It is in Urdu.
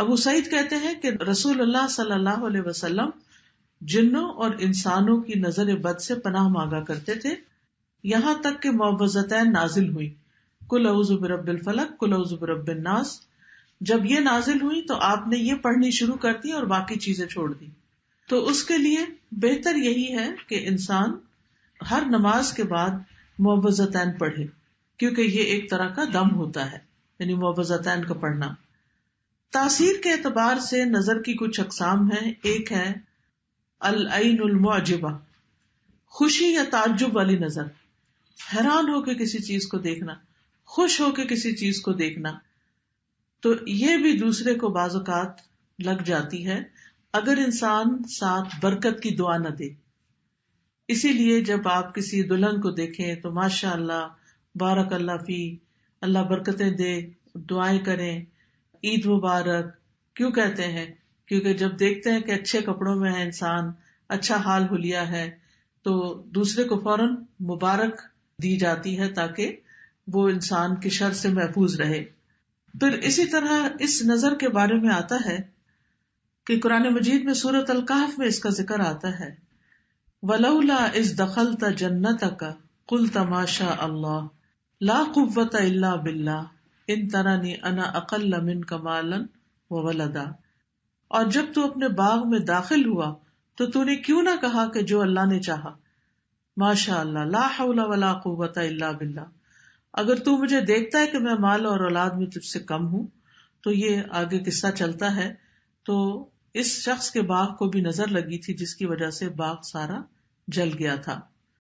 ابو سعید کہتے ہیں کہ رسول اللہ صلی اللہ علیہ وسلم جنوں اور انسانوں کی نظر بد سے پناہ مانگا کرتے تھے، یہاں تک کہ معوذتین نازل ہوئی، قل اعوذ برب الفلق، قل اعوذ برب الناس. جب یہ نازل ہوئی تو آپ نے یہ پڑھنی شروع کر دی اور باقی چیزیں چھوڑ دی. تو اس کے لیے بہتر یہی ہے کہ انسان ہر نماز کے بعد معوذتین پڑھے، کیونکہ یہ ایک طرح کا دم ہوتا ہے، یعنی معوذتین کا پڑھنا. تاثیر کے اعتبار سے نظر کی کچھ اقسام ہیں. ایک ہے العین المعجبہ، خوشی یا تعجب والی نظر، حیران ہو کے کسی چیز کو دیکھنا، خوش ہو کے کسی چیز کو دیکھنا. تو یہ بھی دوسرے کو بعض اوقات لگ جاتی ہے اگر انسان ساتھ برکت کی دعا نہ دے. اسی لیے جب آپ کسی دلہن کو دیکھیں تو ماشاء اللہ بارک اللہ فی، اللہ برکتیں دے، دعائیں کریں، عید مبارک. کیوں کہتے ہیں؟ کیونکہ جب دیکھتے ہیں کہ اچھے کپڑوں میں ہے انسان، اچھا حال حلیہ ہے، تو دوسرے کو فوراً مبارک دی جاتی ہے تاکہ وہ انسان کی شر سے محفوظ رہے. پھر اسی طرح اس نظر کے بارے میں آتا ہے کہ قرآن مجید میں سورۃ الکہف میں اس کا ذکر آتا ہے، وَلَوْلَا إِذْ دَخَلْتَ جَنَّتَكَ قُلْتَ مَا شَاءَ اللَّهُ لَا قُوَّةَ إِلَّا بِاللَّهِ إِن تَرَنِي أَنَا أَقَلَّ مِنْكَ مَالًا وَوَلَدًا. اور جب تو اپنے باغ میں داخل ہوا تو تو نے کیوں نہ کہا کہ جو اللہ نے چاہا، ماشاء اللہ لا حول ولا قوت الا باللہ. اگر تو مجھے دیکھتا ہے کہ میں مال اور اولاد میں تجھ سے کم ہوں. تو یہ آگے قصہ چلتا ہے. تو اس شخص کے باغ کو بھی نظر لگی تھی جس کی وجہ سے باغ سارا جل گیا تھا.